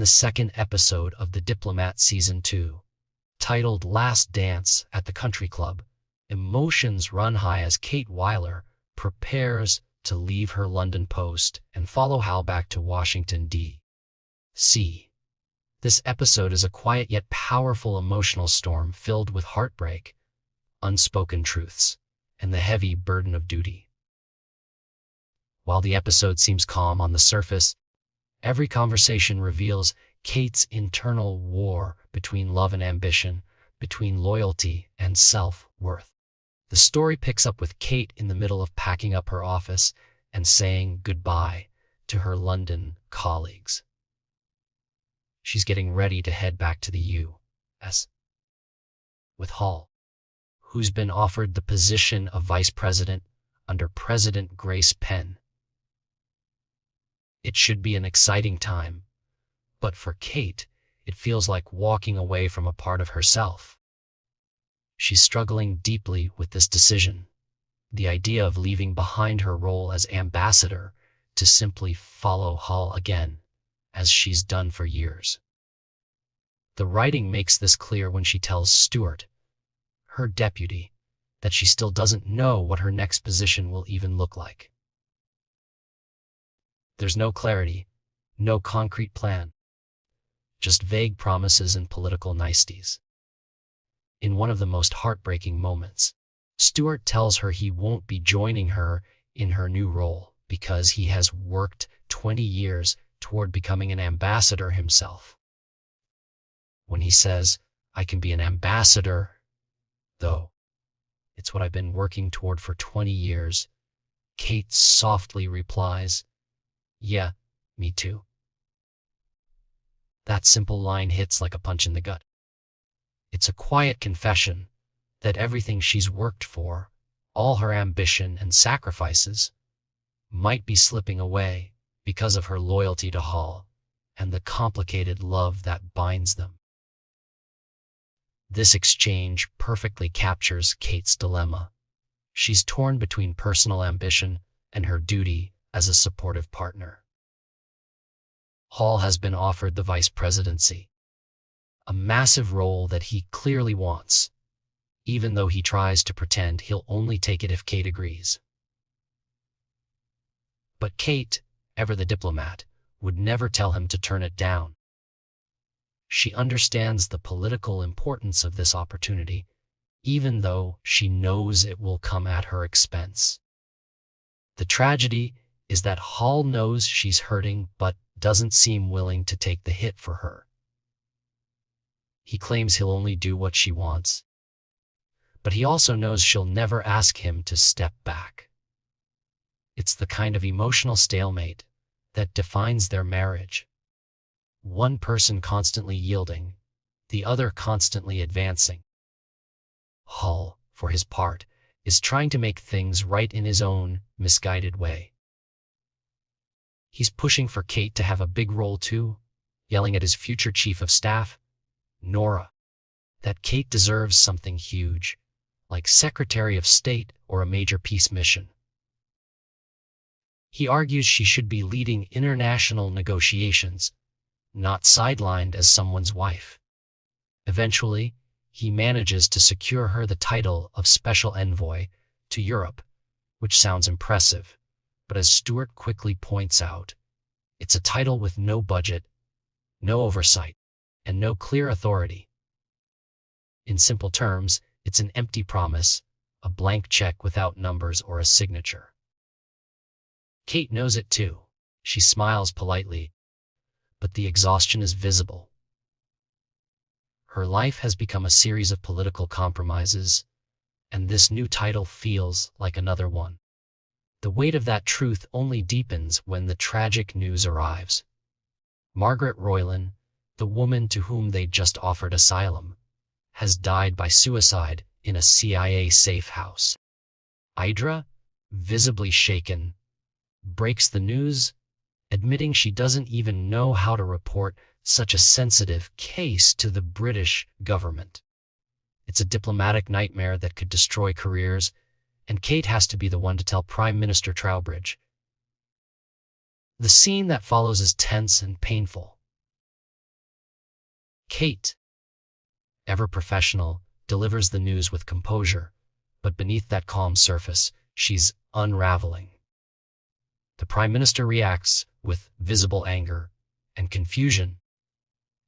the second episode of The Diplomat Season 2. Titled Last Dance at the Country Club, emotions run high as Kate Weiler prepares to leave her London post and follow Hal back to Washington, D.C. This episode is a quiet yet powerful emotional storm filled with heartbreak, unspoken truths, and the heavy burden of duty. While the episode seems calm on the surface, every conversation reveals Kate's internal war between love and ambition, between loyalty and self-worth. The story picks up with Kate in the middle of packing up her office and saying goodbye to her London colleagues. She's getting ready to head back to the U.S. with Hall, who's been offered the position of vice president under President Grace Penn. It should be an exciting time, but for Kate, it feels like walking away from a part of herself. She's struggling deeply with this decision, the idea of leaving behind her role as ambassador to simply follow Hall again, as she's done for years. The writing makes this clear when she tells Stuart, her deputy, that she still doesn't know what her next position will even look like. There's no clarity, no concrete plan, just vague promises and political niceties. In one of the most heartbreaking moments, Stuart tells her he won't be joining her in her new role because he has worked 20 years toward becoming an ambassador himself. When he says, "I can be an ambassador, though, it's what I've been working toward for 20 years," Kate softly replies, "Yeah, me too." That simple line hits like a punch in the gut. It's a quiet confession that everything she's worked for, all her ambition and sacrifices, might be slipping away because of her loyalty to Hall and the complicated love that binds them. This exchange perfectly captures Kate's dilemma. She's torn between personal ambition and her duty as a supportive partner. Hall has been offered the vice presidency, a massive role that he clearly wants, even though he tries to pretend he'll only take it if Kate agrees. But Kate, ever the diplomat, would never tell him to turn it down. She understands the political importance of this opportunity, even though she knows it will come at her expense. The tragedy is that Hall knows she's hurting but doesn't seem willing to take the hit for her. He claims he'll only do what she wants, but he also knows she'll never ask him to step back. It's the kind of emotional stalemate that defines their marriage. One person constantly yielding, the other constantly advancing. Hall, for his part, is trying to make things right in his own misguided way. He's pushing for Kate to have a big role too, yelling at his future chief of staff, Nora, that Kate deserves something huge, like Secretary of State or a major peace mission. He argues she should be leading international negotiations, not sidelined as someone's wife. Eventually, he manages to secure her the title of Special Envoy to Europe, which sounds impressive, but as Stuart quickly points out, it's a title with no budget, no oversight, and no clear authority. In simple terms, it's an empty promise, a blank check without numbers or a signature. Kate knows it too. She smiles politely, but the exhaustion is visible. Her life has become a series of political compromises, and this new title feels like another one. The weight of that truth only deepens when the tragic news arrives. Margaret Roylin, the woman to whom they just offered asylum, has died by suicide in a CIA safe house. Idra, visibly shaken, breaks the news, admitting she doesn't even know how to report such a sensitive case to the British government. It's a diplomatic nightmare that could destroy careers, and Kate has to be the one to tell Prime Minister Trowbridge. The scene that follows is tense and painful. Kate, ever professional, delivers the news with composure, but beneath that calm surface, she's unraveling. The Prime Minister reacts with visible anger and confusion,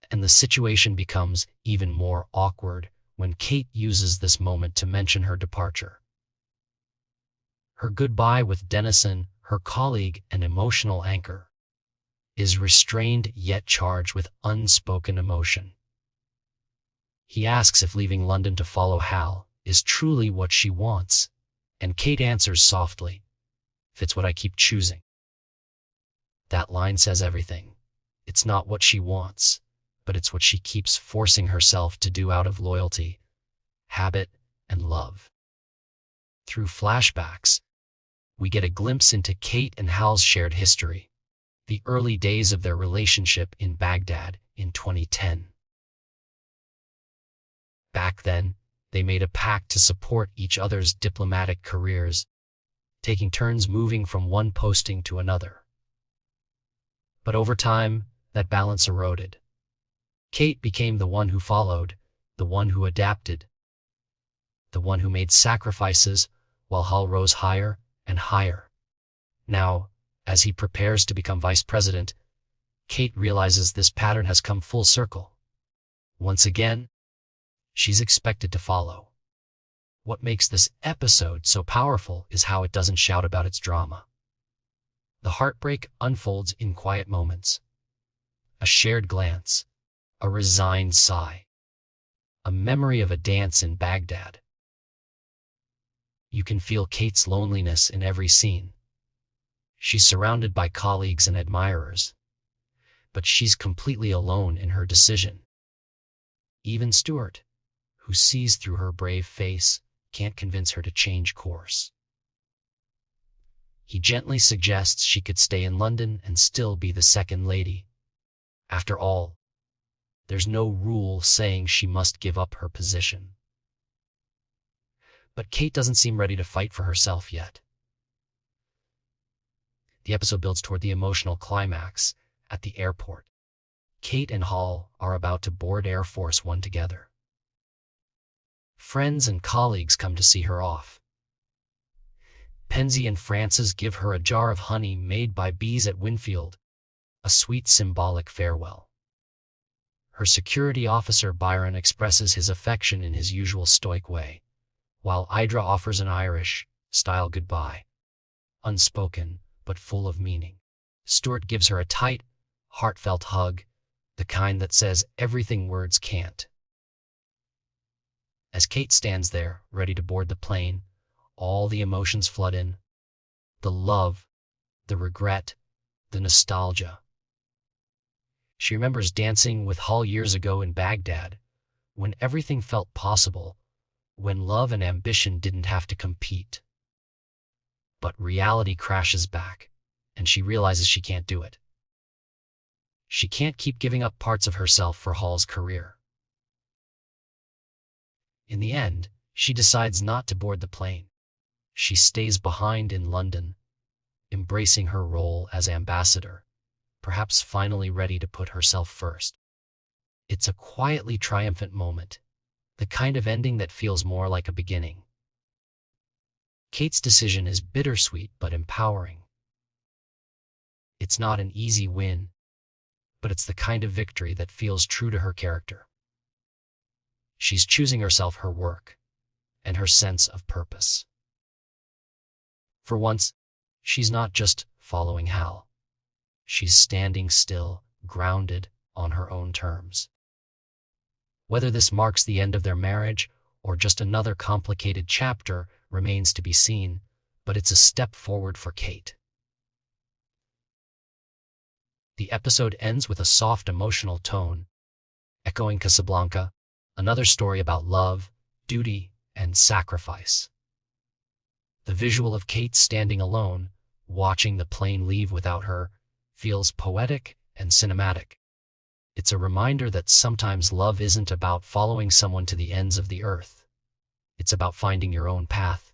and the situation becomes even more awkward when Kate uses this moment to mention her departure. Her goodbye with Dennison, her colleague and emotional anchor, is restrained yet charged with unspoken emotion. He asks if leaving London to follow Hal is truly what she wants, and Kate answers softly, "If it's what I keep choosing." That line says everything. It's not what she wants, but it's what she keeps forcing herself to do out of loyalty, habit, and love. Through flashbacks, we get a glimpse into Kate and Hal's shared history, the early days of their relationship in Baghdad in 2010. Back then, they made a pact to support each other's diplomatic careers, taking turns moving from one posting to another. But over time, that balance eroded. Kate became the one who followed, the one who adapted, the one who made sacrifices while Hal rose higher and higher. Now, as he prepares to become vice president, Kate realizes this pattern has come full circle. Once again, she's expected to follow. What makes this episode so powerful is how it doesn't shout about its drama. The heartbreak unfolds in quiet moments. A shared glance, a resigned sigh, a memory of a dance in Baghdad. You can feel Kate's loneliness in every scene. She's surrounded by colleagues and admirers, but she's completely alone in her decision. Even Stuart, who sees through her brave face, can't convince her to change course. He gently suggests she could stay in London and still be the second lady. After all, there's no rule saying she must give up her position. But Kate doesn't seem ready to fight for herself yet. The episode builds toward the emotional climax at the airport. Kate and Hal are about to board Air Force One together. Friends and colleagues come to see her off. Penzie and Frances give her a jar of honey made by bees at Winfield, a sweet symbolic farewell. Her security officer Byron expresses his affection in his usual stoic way, while Idra offers an Irish-style goodbye, unspoken but full of meaning. Stuart gives her a tight, heartfelt hug, the kind that says everything words can't. As Kate stands there, ready to board the plane, all the emotions flood in. The love, the regret, the nostalgia. She remembers dancing with Hal years ago in Baghdad, when everything felt possible, when love and ambition didn't have to compete. But reality crashes back, and she realizes she can't do it. She can't keep giving up parts of herself for Hal's career. In the end, she decides not to board the plane. She stays behind in London, embracing her role as ambassador, perhaps finally ready to put herself first. It's a quietly triumphant moment, the kind of ending that feels more like a beginning. Kate's decision is bittersweet but empowering. It's not an easy win, but it's the kind of victory that feels true to her character. She's choosing herself, her work, and her sense of purpose. For once, she's not just following Hal. She's standing still, grounded on her own terms. Whether this marks the end of their marriage or just another complicated chapter remains to be seen, but it's a step forward for Kate. The episode ends with a soft emotional tone, echoing Casablanca, another story about love, duty, and sacrifice. The visual of Kate standing alone, watching the plane leave without her, feels poetic and cinematic. It's a reminder that sometimes love isn't about following someone to the ends of the earth. It's about finding your own path,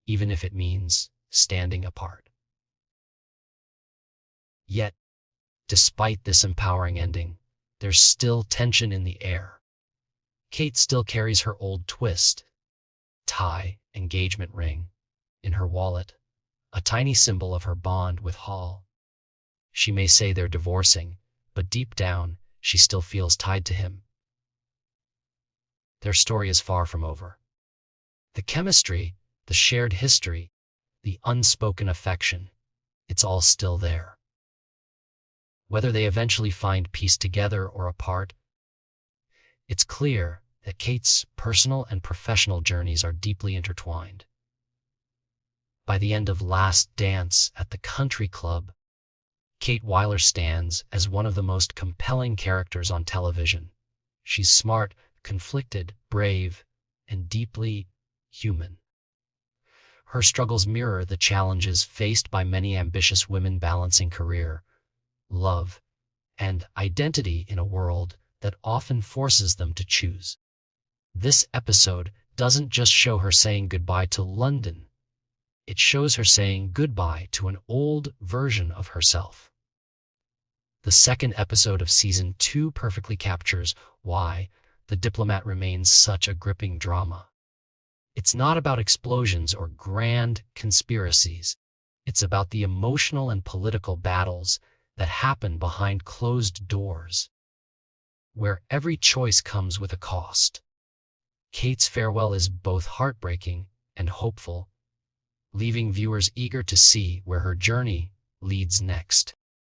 even if it means standing apart. Yet, despite this empowering ending, there's still tension in the air. Kate still carries her old twist, tie, engagement ring, in her wallet, a tiny symbol of her bond with Hall. She may say they're divorcing, but deep down, she still feels tied to him. Their story is far from over. The chemistry, the shared history, the unspoken affection, it's all still there. Whether they eventually find peace together or apart, it's clear that Kate's personal and professional journeys are deeply intertwined. By the end of Last Dance at the Country Club, Kate Weiler stands as one of the most compelling characters on television. She's smart, conflicted, brave, and deeply human. Her struggles mirror the challenges faced by many ambitious women balancing career, love, and identity in a world that often forces them to choose. This episode doesn't just show her saying goodbye to London. It shows her saying goodbye to an old version of herself. The second episode of Season 2 perfectly captures why The Diplomat remains such a gripping drama. It's not about explosions or grand conspiracies. It's about the emotional and political battles that happen behind closed doors, where every choice comes with a cost. Kate's farewell is both heartbreaking and hopeful, leaving viewers eager to see where her journey leads next.